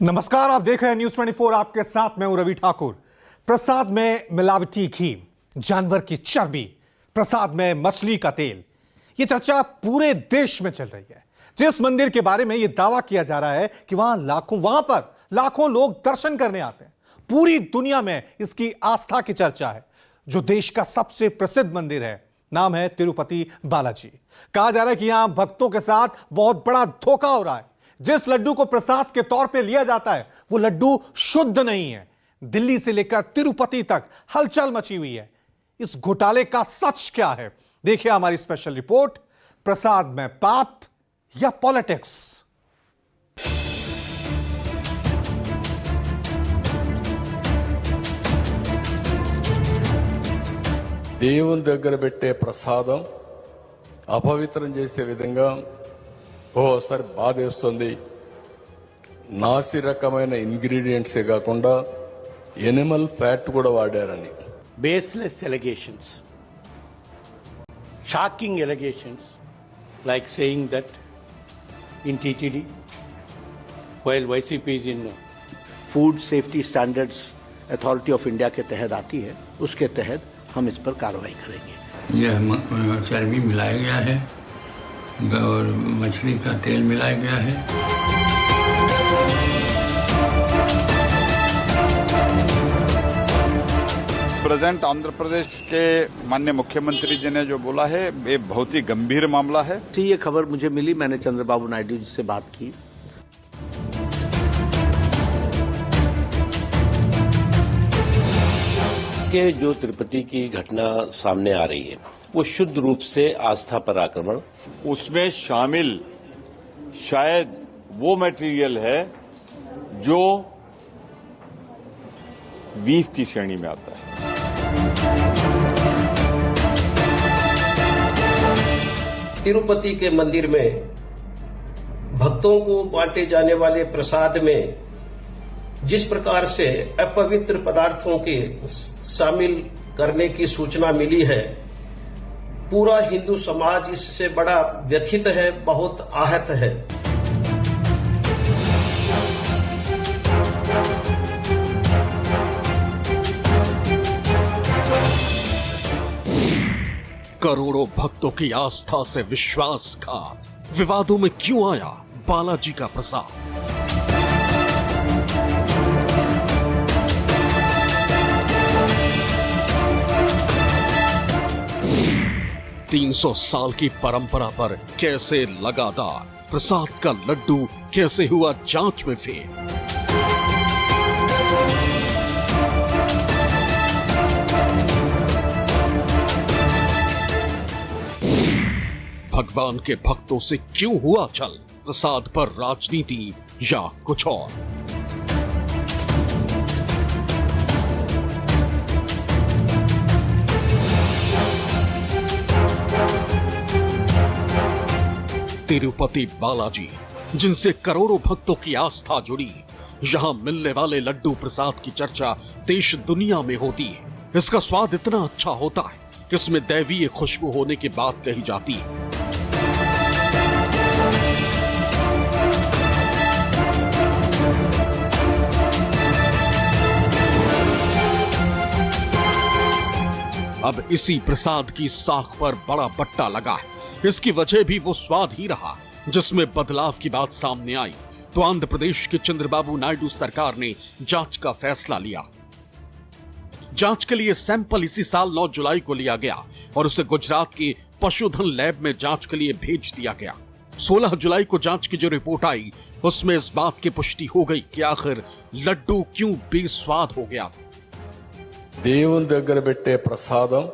नमस्कार, आप देख रहे हैं न्यूज 24। आपके साथ मैं हूं रवि ठाकुर। प्रसाद में मिलावटी घी, जानवर की चर्बी, प्रसाद में मछली का तेल, यह चर्चा पूरे देश में चल रही है। जिस मंदिर के बारे में यह दावा किया जा रहा है कि वहां पर लाखों लोग दर्शन करने आते हैं, पूरी दुनिया में इसकी आस्था की चर्चा है। जो देश का सबसे प्रसिद्ध मंदिर है, नाम है तिरुपति बालाजी। कहा जा रहा है कि यहां भक्तों के साथ बहुत बड़ा धोखा हो रहा है। जिस लड्डू को प्रसाद के तौर पे लिया जाता है, वो लड्डू शुद्ध नहीं है। दिल्ली से लेकर तिरुपति तक हलचल मची हुई है। इस घोटाले का सच क्या है, देखिए हमारी स्पेशल रिपोर्ट, प्रसाद में पाप या पॉलिटिक्स। దేవుని దగ్గర పెట్టే ప్రసాదం అపవిత్రం చేసే విధంగా ఓసారి బాధేస్తుంది. నాసి రకమైన ఇంగ్రీడియంట్సే కాకుండా ఎనిమల్ ఫ్యాట్ కూడా వాడారని. Baseless allegations, shocking allegations, like saying that in TTD, while YCP is in Food Safety Standards Authority of India के तहत आती है, उसके तहत हम इस पर कार्रवाई करेंगे। यह चर्बी मिलाया गया है और मछली का तेल मिलाया गया है। प्रेजेंट आंध्र प्रदेश के माननीय मुख्यमंत्री जी ने जो बोला है, ये बहुत ही गंभीर मामला है। ये खबर मुझे मिली, मैंने चंद्रबाबू नायडू जी से बात की। के जो तिरुपति की घटना सामने आ रही है, वो शुद्ध रूप से आस्था पर आक्रमण, उसमें शामिल शायद वो मटेरियल है जो बीफ की श्रेणी में आता है। तिरुपति के मंदिर में भक्तों को बांटे जाने वाले प्रसाद में जिस प्रकार से अपवित्र पदार्थों के शामिल करने की सूचना मिली है, पूरा हिंदू समाज इससे बड़ा व्यथित है, बहुत आहत है। करोड़ों भक्तों की आस्था से विश्वासघात, विवादों में क्यों आया बालाजी का प्रसाद? तीन 300 साल की परंपरा पर कैसे लगातार प्रसाद का लड्डू कैसे हुआ जांच में फेल? भगवान के भक्तों से क्यों हुआ छल? प्रसाद पर राजनीति या कुछ और? तिरुपति बालाजी, जिनसे करोड़ों भक्तों की आस्था जुड़ी, यहां मिलने वाले लड्डू प्रसाद की चर्चा देश दुनिया में होती है। इसका स्वाद इतना अच्छा होता है कि इसमें दैवीय खुशबू होने की बात कही जाती है। अब इसी प्रसाद की साख पर बड़ा बट्टा लगा है। इसकी वजह भी वो स्वाद ही रहा जिसमें बदलाव की बात सामने आई तो आंध्र प्रदेश के चंद्रबाबू नायडू सरकार ने जांच का फैसला लिया। जांच के लिए सैंपल इसी साल 9 जुलाई को लिया गया और उसे गुजरात के पशुधन लैब में जांच के लिए भेज दिया गया। 16 जुलाई को जांच की जो रिपोर्ट आई, उसमें इस बात की पुष्टि हो गई कि आखिर लड्डू क्यों बेस्वाद हो गया। దేవుని దగ్గర పెట్టే ప్రసాదం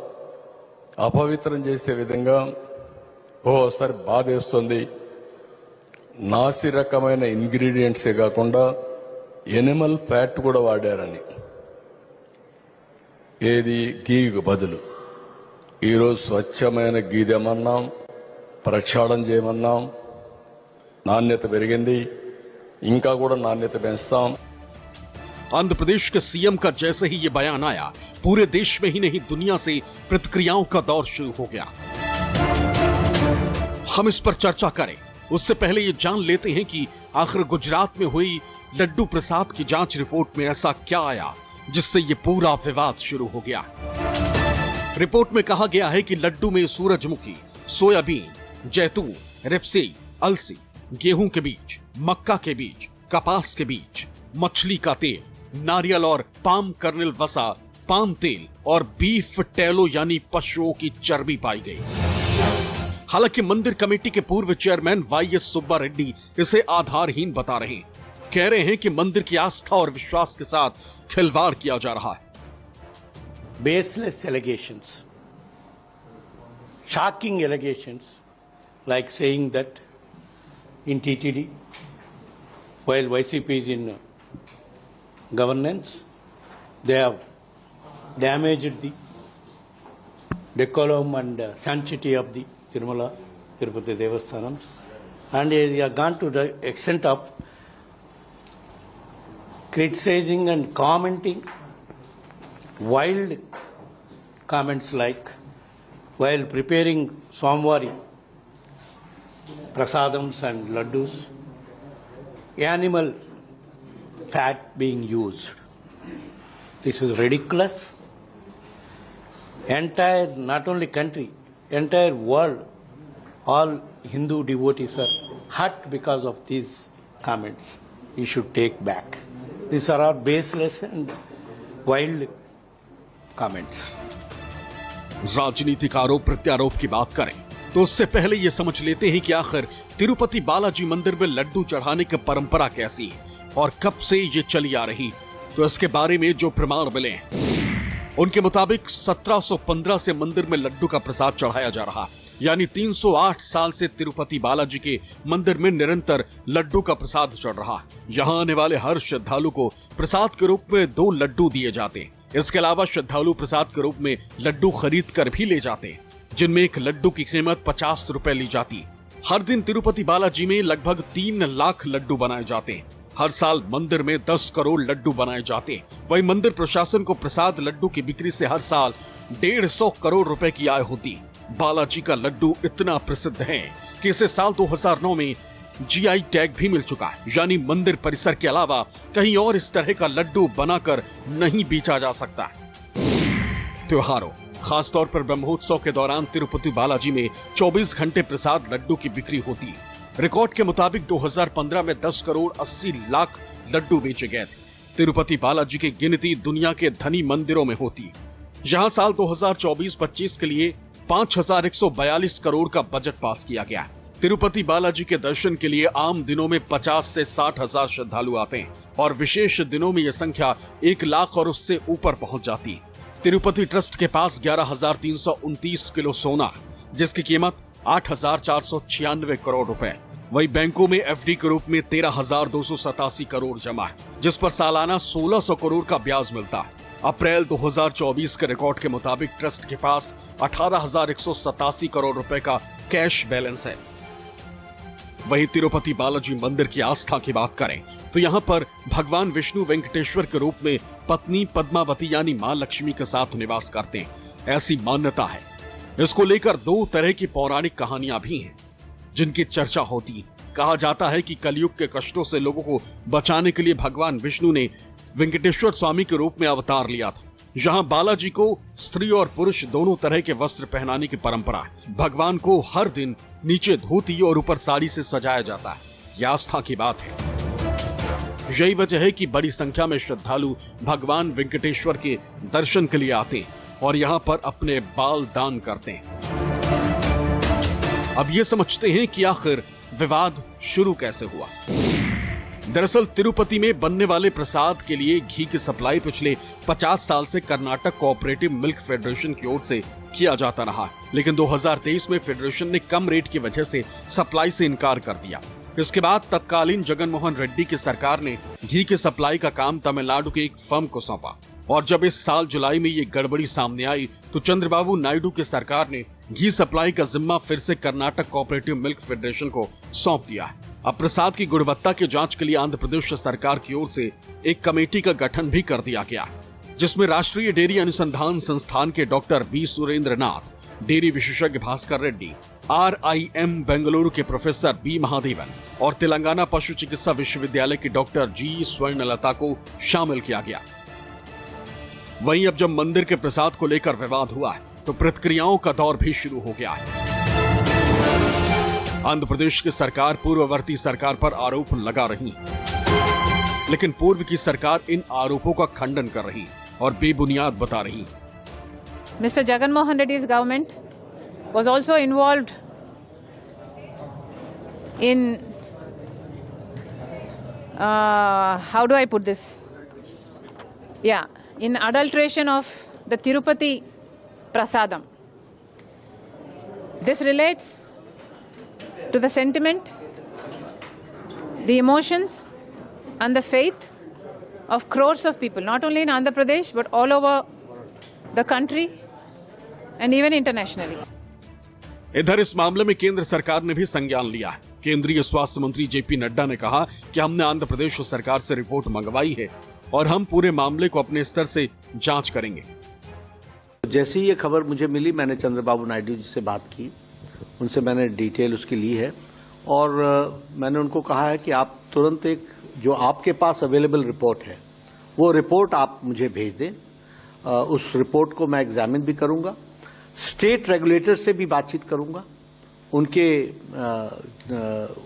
అపవిత్రం చేసే విధంగా ఓసారి బాధేస్తుంది. నాసి రకమైన ఇంగ్రీడియంట్సే కాకుండా ఎనిమల్ ఫ్యాట్ కూడా వాడారని. ఏది గీకు బదులు ఈరోజు స్వచ్ఛమైన గీ తెమన్నాం, ప్రక్షాళన చేయమన్నాం. నాణ్యత పెరిగింది, ఇంకా కూడా నాణ్యత పెంచుతాం. आंध्र प्रदेश के सीएम का जैसे ही ये बयान आया, पूरे देश में ही नहीं दुनिया से प्रतिक्रियाओं का दौर शुरू हो गया। हम इस पर चर्चा करें उससे पहले ये जान लेते हैं कि आखिर गुजरात में हुई लड्डू प्रसाद की जांच रिपोर्ट में ऐसा क्या आया जिससे ये पूरा विवाद शुरू हो गया। रिपोर्ट में कहा गया है कि लड्डू में सूरजमुखी, सोयाबीन, जैतून, रेपसीड, अलसी, गेहूं के बीज, मक्का के बीज, कपास के बीज, मछली का तेल, नारियल और पाम कर्नेल वसा, पाम तेल और बीफ टेलो यानी पशुओं की चर्बी पाई गई। हालांकि मंदिर कमेटी के पूर्व चेयरमैन वाईएस सुब्बा रेड्डी इसे आधारहीन बता रहे हैं। कह रहे हैं कि मंदिर की आस्था और विश्वास के साथ खिलवाड़ किया जा रहा है। Baseless allegations, shocking allegations, like saying that in TTD, while YCP is in governance, they have damaged the decorum and sanctity of the Tirumala Tirupati Devasthanams, and they have gone to the extent of criticizing and commenting wild comments like, while preparing Somvari prasadams and laddus, animal fat being used. This is ridiculous. Entire, not only country, entire world, all Hindu devotees are hurt because of these comments. You should take back. These are all baseless and wild comments. राजनीतिक आरोप प्रत्यारोप की बात करें तो उससे पहले ये समझ लेते हैं कि आखिर तिरुपति बालाजी मंदिर में लड्डू चढ़ाने की परंपरा कैसी है और कब से ये चली आ रही। तो इसके बारे में जो प्रमाण मिले उनके मुताबिक 1715 से मंदिर में लड्डू का प्रसाद चढ़ाया जा रहा, यानी 308 साल से तिरुपति बालाजी के मंदिर में निरंतर लड्डू का प्रसाद चढ़ रहा। यहाँ आने वाले हर श्रद्धालु को प्रसाद के रूप में 2 लड्डू दिए जाते हैं। इसके अलावा श्रद्धालु प्रसाद के रूप में लड्डू खरीद कर भी ले जाते हैं, जिनमें एक लड्डू की कीमत 50 रुपए ली जाती। हर दिन तिरुपति बालाजी में लगभग 3 लाख लड्डू बनाए जाते हैं। हर साल मंदिर में 10 करोड़ लड्डू बनाए जाते हैं। वहीं मंदिर प्रशासन को प्रसाद लड्डू की बिक्री से हर साल 150 करोड़ रुपए की आय होती। बालाजी का लड्डू इतना प्रसिद्ध है कि इसे साल 2009 में जीआई टैग भी मिल चुका है, यानी मंदिर परिसर के अलावा कहीं और इस तरह का लड्डू बनाकर नहीं बेचा जा सकता। त्योहारों, खासतौर पर ब्रह्मोत्सव के दौरान तिरुपति बालाजी में 24 घंटे प्रसाद लड्डू की बिक्री होती। रिकॉर्ड के मुताबिक 2015 में 10 करोड़ 80 लाख लड्डू बेचे गए थे। तिरुपति बालाजी की गिनती दुनिया के धनी मंदिरों में होती। यहाँ साल 2024-25 के लिए 5142 करोड़ का बजट पास किया गया। तिरुपति बालाजी के दर्शन के लिए आम दिनों में 50 से 60 हजार श्रद्धालु आते हैं और विशेष दिनों में यह संख्या 1 लाख और उससे ऊपर पहुंच जाती है। तिरुपति ट्रस्ट के पास 11,329 किलो सोना, जिसकी कीमत 8,496 करोड़ रुपए। वही बैंकों में एफडी के रूप में 13,287 करोड़ जमा है, जिस पर सालाना 1,600 करोड़ का ब्याज मिलता है। अप्रैल 2024 के रिकॉर्ड के मुताबिक ट्रस्ट के पास 18,187 करोड़ रुपए का कैश बैलेंस है। वहीं तिरुपति बालाजी मंदिर की आस्था की बात करें तो यहाँ पर भगवान विष्णु वेंकटेश्वर के रूप में पत्नी पद्मावती यानी मां लक्ष्मी के साथ निवास करते हैं, ऐसी मान्यता है। इसको लेकर 2 तरह की पौराणिक कहानियां भी हैं जिनकी चर्चा होती। कहा जाता है कि कलयुग के कष्टों से लोगों को बचाने के लिए भगवान विष्णु ने वेंकटेश्वर स्वामी के रूप में अवतार लिया था। यहाँ बालाजी को स्त्री और पुरुष दोनों तरह के वस्त्र पहनाने की परंपरा है। भगवान को हर दिन नीचे धोती और ऊपर साड़ी से सजाया जाता है। यह आस्था की बात है। यही वजह है कि बड़ी संख्या में श्रद्धालु भगवान वेंकटेश्वर के दर्शन के लिए आते हैं और यहाँ पर अपने बाल दान करते हैं। अब ये समझते हैं कि आखिर विवाद शुरू कैसे हुआ। दरअसल तिरुपति में बनने वाले प्रसाद के लिए घी की सप्लाई पिछले 50 साल से कर्नाटक कोऑपरेटिव मिल्क फेडरेशन की ओर से किया जाता रहा, लेकिन 2023 में फेडरेशन ने कम रेट की वजह से सप्लाई से इनकार कर दिया। इसके बाद तत्कालीन जगन मोहन रेड्डी की सरकार ने घी की सप्लाई का काम तमिलनाडु के एक फर्म को सौंपा और जब इस साल जुलाई में ये गड़बड़ी सामने आई तो चंद्रबाबू नायडू की सरकार ने घी सप्लाई का जिम्मा फिर से कर्नाटक कोऑपरेटिव मिल्क फेडरेशन को सौंप दिया। अब प्रसाद की गुणवत्ता की जांच के लिए आंध्र प्रदेश सरकार की ओर से एक कमेटी का गठन भी कर दिया गया, जिसमें राष्ट्रीय डेयरी अनुसंधान संस्थान के डॉक्टर बी सुरेंद्र नाथ डेयरी विशेषज्ञ भास्कर रेड्डी, RIM बेंगलुरु के प्रोफेसर बी महादेवन और तेलंगाना पशु चिकित्सा विश्वविद्यालय की डॉक्टर G स्वर्णलता को शामिल किया गया। वहीं अब जब मंदिर के प्रसाद को लेकर विवाद हुआ है तो प्रतिक्रियाओं का दौर भी शुरू हो गया है। आंध्र प्रदेश की सरकार पूर्ववर्ती सरकार पर आरोप लगा रही, लेकिन पूर्व की सरकार इन आरोपों का खंडन कर रही और बेबुनियाद बता रही। Mr. Jagan Mohan Reddy's government was also involved in how do I put this? Yeah, in adulteration of the Tirupati Prasadam. This relates to the sentiment, the emotions and the faith of crores of people, not only in Andhra Pradesh but all over the country and even internationally. इधर इस मामले में केंद्र सरकार ने भी संज्ञान लिया है। केंद्रीय स्वास्थ्य मंत्री JP नड्डा ने कहा कि हमने आंध्र प्रदेश सरकार से रिपोर्ट मंगवाई है और हम पूरे मामले को अपने स्तर से जांच करेंगे। जैसे ही ये खबर मुझे मिली, मैंने चंद्रबाबू नायडू जी से बात की, उनसे मैंने डिटेल उसकी ली है और मैंने उनको कहा है कि आप तुरंत एक जो आपके पास अवेलेबल रिपोर्ट है वो रिपोर्ट आप मुझे भेज दें। उस रिपोर्ट को मैं एग्जामिन भी करूंगा, स्टेट रेगुलेटर से भी बातचीत करूंगा,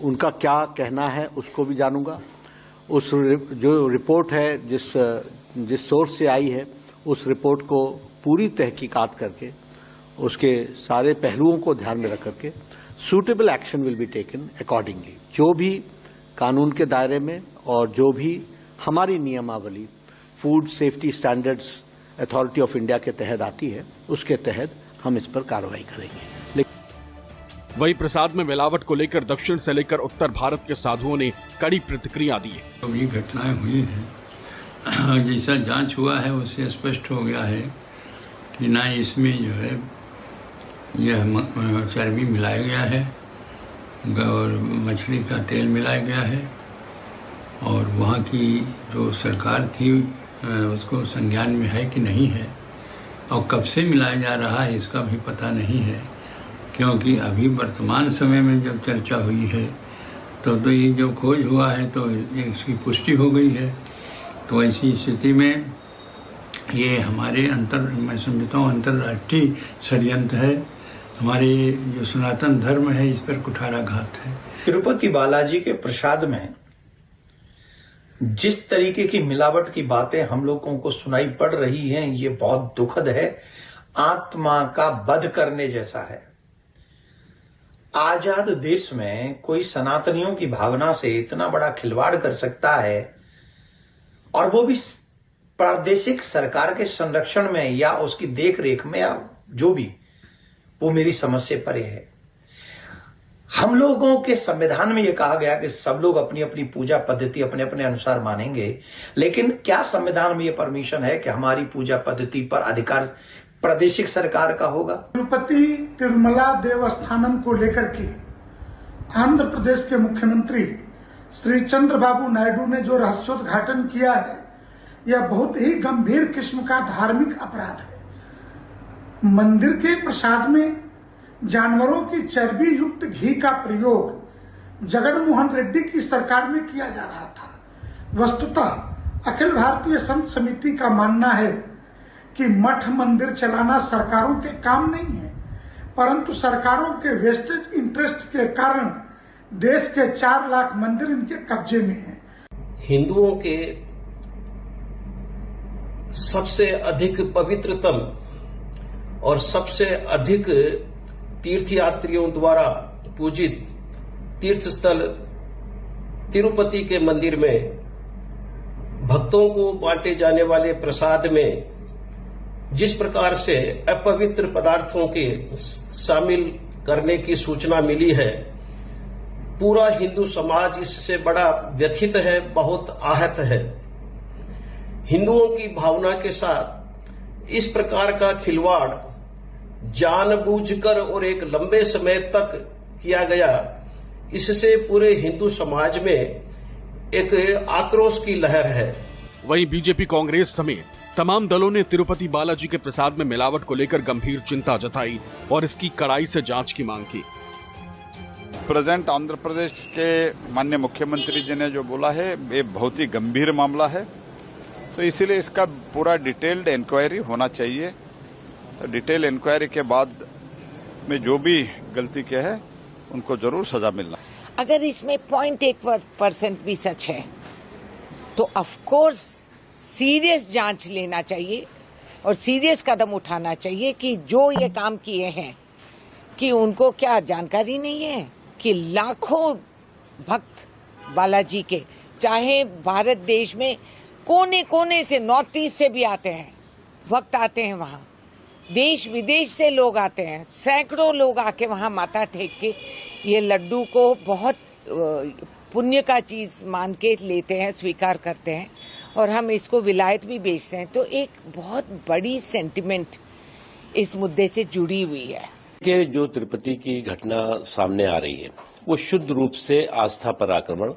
उनका क्या कहना है उसको भी जानूंगा। उस जो रिपोर्ट है जिस सोर्स से आई है उस रिपोर्ट को पूरी तहकीकात करके उसके सारे पहलुओं को ध्यान में रख करके suitable action will be taken accordingly. जो भी कानून के दायरे में और जो भी हमारी नियमावली food safety standards authority of India के तहत आती है उसके तहत हम इस पर कार्रवाई करेंगे। वही प्रसाद में मिलावट को लेकर दक्षिण से लेकर उत्तर भारत के साधुओं ने कड़ी प्रतिक्रिया दी है। तो ये घटनाएं हुई हैं, जैसा जांच हुआ है उससे स्पष्ट हो गया है कि ना इसमें जो है यह चर्बी मिलाया गया है और मछली का तेल मिलाया गया है और वहाँ की जो सरकार थी उसको संज्ञान में है कि नहीं है और कब से मिलाया जा रहा है इसका भी पता नहीं है, क्योंकि अभी वर्तमान समय में जब चर्चा हुई है तो ये जब खोज हुआ है तो इसकी पुष्टि हो गई है। तो ऐसी स्थिति में ये हमारे मैं समझता हूँ अंतर्राष्ट्रीय षड्यंत्र है, हमारे जो सनातन धर्म है इस पर कुठाराघात है। तिरुपति बालाजी के प्रसाद में जिस तरीके की मिलावट की बातें हम लोगों को सुनाई पड़ रही हैं ये बहुत दुखद है, आत्मा का वध करने जैसा है। आजाद देश में कोई सनातनियों की भावना से इतना बड़ा खिलवाड़ कर सकता है और वो भी प्रादेशिक सरकार के संरक्षण में या उसकी देख रेख में या जो भी, वो मेरी समझ से परे है। हम लोगों के संविधान में यह कहा गया कि सब लोग अपनी अपनी पूजा पद्धति अपने अपने अनुसार मानेंगे, लेकिन क्या संविधान में यह परमिशन है कि हमारी पूजा पद्धति पर अधिकार प्रादेशिक सरकार का होगा? तिरुपति तिरुमला देवस्थानम को लेकर के आंध्र प्रदेश के मुख्यमंत्री श्री चंद्रबाबू नायडू ने जो रहस्योद्घाटन किया है यह बहुत ही गंभीर किस्म का धार्मिक अपराध है। मंदिर के प्रसाद में जानवरों की चर्बी युक्त घी का प्रयोग जगन मोहन रेड्डी की सरकार में किया जा रहा था। वस्तुतः अखिल भारतीय संत समिति का मानना है कि मठ मंदिर चलाना सरकारों के काम नहीं है, परंतु सरकारों के वेस्टेज इंटरेस्ट के कारण देश के 4 लाख मंदिर इनके कब्जे में हैं। हिंदुओं के सबसे अधिक पवित्रतम और सबसे अधिक तीर्थयात्रियों द्वारा पूजित तीर्थ स्थल तिरुपति के मंदिर में भक्तों को बांटे जाने वाले प्रसाद में जिस प्रकार से अपवित्र पदार्थों के शामिल करने की सूचना मिली है, पूरा हिंदू समाज इससे बड़ा व्यथित है, बहुत आहत है। हिंदुओं की भावना के साथ इस प्रकार का खिलवाड़ जानबूझकर और एक लंबे समय तक किया गया, इससे पूरे हिंदू समाज में एक आक्रोश की लहर है। वहीं बीजेपी, कांग्रेस समेत तमाम दलों ने तिरुपति बालाजी के प्रसाद में मिलावट को लेकर गंभीर चिंता जताई और इसकी कड़ाई से जांच की मांग की। प्रेजेंट आंध्र प्रदेश के माननीय मुख्यमंत्री जी ने जो बोला है ये बहुत ही गंभीर मामला है, तो इसीलिए इसका पूरा डिटेल्ड इंक्वायरी होना चाहिए। तो डिटेल इंक्वायरी के बाद में जो भी गलती किया है उनको जरूर सजा मिलना। अगर इसमें 0.1% भी सच है तो ऑफ कोर्स सीरियस जांच लेना चाहिए और सीरियस कदम उठाना चाहिए कि जो ये काम किए हैं कि उनको क्या जानकारी नहीं है कि लाखों भक्त बालाजी के, चाहे भारत देश में कोने कोने से, नॉर्थ ईस्ट से भी आते हैं, भक्त आते हैं वहाँ, देश विदेश से लोग आते हैं, सैकड़ों लोग आके वहाँ माथा टेक के ये लड्डू को बहुत पुण्य का चीज मान के लेते हैं, स्वीकार करते हैं और हम इसको विलायत भी बेचते हैं। तो एक बहुत बड़ी सेंटिमेंट इस मुद्दे से जुड़ी हुई है कि जो तिरुपति की घटना सामने आ रही है वो शुद्ध रूप से आस्था पर आक्रमण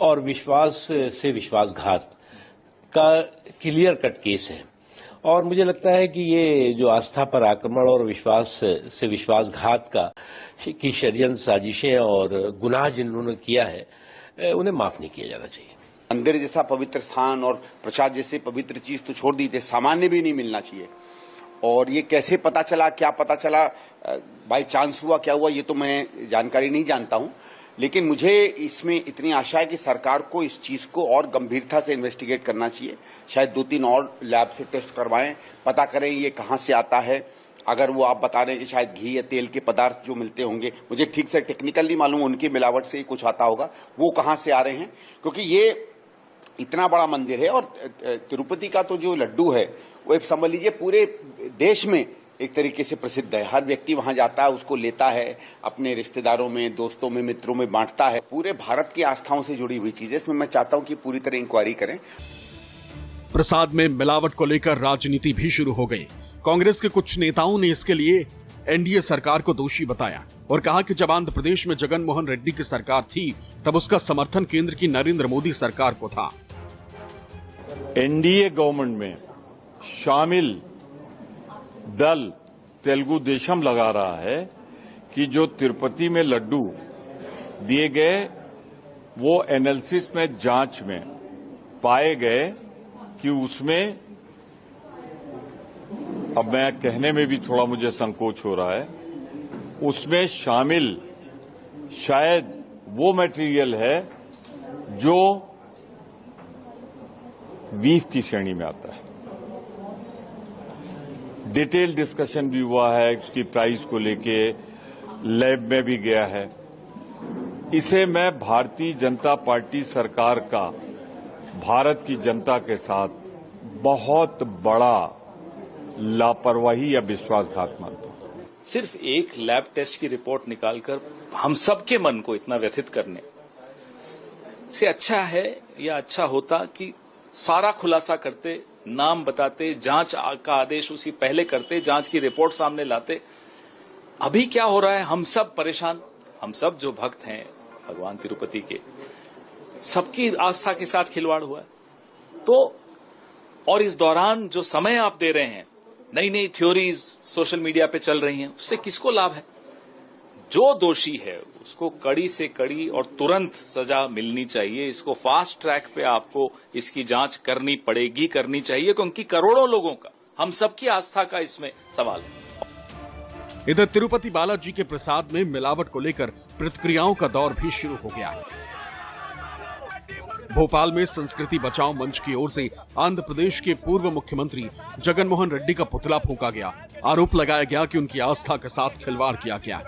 और विश्वास से विश्वासघात का क्लियर कट केस है। और मुझे लगता है कि ये जो आस्था पर आक्रमण और विश्वास से विश्वासघात की षड्यंत्र साजिशें और गुनाह जिन्होंने किया है उन्हें माफ नहीं किया जाना चाहिए। मंदिर जैसा पवित्र स्थान और प्रसाद जैसे पवित्र चीज तो छोड़ दी थे, सामान्य भी नहीं मिलना चाहिए। और ये कैसे पता चला, क्या पता चला, बाय चांस हुआ, क्या हुआ, ये तो मैं जानकारी नहीं जानता हूं। लेकिन मुझे इसमें इतनी आशा है कि सरकार को इस चीज को और गंभीरता से इन्वेस्टिगेट करना चाहिए। शायद 2-3 और लैब से टेस्ट करवाएं, पता करें ये कहां से आता है। अगर वो आप बता रहे हैं कि शायद घी या तेल के पदार्थ जो मिलते होंगे, मुझे ठीक से टेक्निकल नहीं मालूम, उनकी मिलावट से ही कुछ आता होगा, वो कहां से आ रहे हैं। क्योंकि ये इतना बड़ा मंदिर है और तिरुपति का तो जो लड्डू है वो एक समझ लीजिए पूरे देश में एक तरीके से प्रसिद्ध है। हर व्यक्ति वहां जाता है, उसको लेता है, अपने रिश्तेदारों में, दोस्तों में, मित्रों में बांटता है। पूरे भारत की आस्थाओं से जुड़ी हुई चीज है। इसमें मैं चाहता हूं कि पूरी तरह इंक्वायरी करें। प्रसाद में मिलावट को लेकर राजनीति भी शुरू हो गई। कांग्रेस के कुछ नेताओं ने इसके लिए एनडीए सरकार को दोषी बताया और कहा कि जब आंध्र प्रदेश में जगन मोहन रेड्डी की सरकार थी तब उसका समर्थन केंद्र की नरेंद्र मोदी सरकार को था। एनडीए गवर्नमेंट में शामिल दल तेलुगु देशम लगा रहा है कि जो तिरुपति में लड्डू दिए गए वो एनालिसिस में, जांच में पाए गए कि उसमें, अब मैं कहने में भी थोड़ा मुझे संकोच हो रहा है, उसमें शामिल शायद वो मटेरियल है जो बीफ की श्रेणी में आता है। डिटेल डिस्कशन भी हुआ है, उसकी प्राइस को लेके लैब में भी गया है। इसे मैं भारतीय जनता पार्टी सरकार का भारत की जनता के साथ बहुत बड़ा लापरवाही या विश्वासघात मानता हूं। सिर्फ एक लैब टेस्ट की रिपोर्ट निकालकर हम सबके मन को इतना व्यथित करने से अच्छा है या अच्छा होता कि सारा खुलासा करते, नाम बताते, जांच का आदेश उसी पहले करते, जांच की रिपोर्ट सामने लाते। अभी क्या हो रहा है, हम सब परेशान, हम सब जो भक्त हैं भगवान तिरुपति के, सबकी आस्था के साथ खिलवाड़ हुआ है। तो और इस दौरान जो समय आप दे रहे हैं, नई नई थ्योरीज सोशल मीडिया पे चल रही हैं, उससे किसको लाभ है? जो दोषी है उसको कड़ी से कड़ी और तुरंत सजा मिलनी चाहिए। इसको फास्ट ट्रैक पे आपको इसकी जांच करनी पड़ेगी, करनी चाहिए, क्योंकि करोड़ों लोगों का, हम सबकी आस्था का इसमें सवाल है। इधर तिरुपति बालाजी के प्रसाद में मिलावट को लेकर प्रतिक्रियाओं का दौर भी शुरू हो गया है। भोपाल में संस्कृति बचाओ मंच की ओर से आंध्र प्रदेश के पूर्व मुख्यमंत्री जगन मोहन रेड्डी का पुतला फूंका गया। आरोप लगाया गया कि उनकी आस्था के साथ खिलवाड़ किया गया।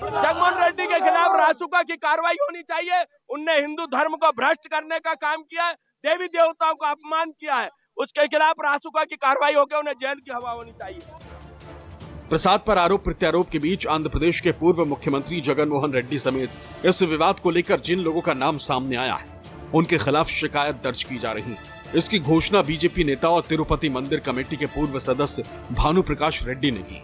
जगनमोहन रेड्डी के खिलाफ रासुका की कार्रवाई होनी चाहिए। उनने हिंदू धर्म को भ्रष्ट करने का काम किया है, देवी देवताओं का अपमान किया है, उसके खिलाफ रासुका की कार्रवाई होकर उन्हें जेल की हवा होनी चाहिए। प्रसाद पर आरोप प्रत्यारोप के बीच आंध्र प्रदेश के पूर्व मुख्यमंत्री जगन मोहन रेड्डी समेत इस विवाद को लेकर जिन लोगों का नाम सामने आया है उनके खिलाफ शिकायत दर्ज की जा रही है। इसकी घोषणा बीजेपी नेता और तिरुपति मंदिर कमेटी के पूर्व सदस्य भानु प्रकाश रेड्डी ने की।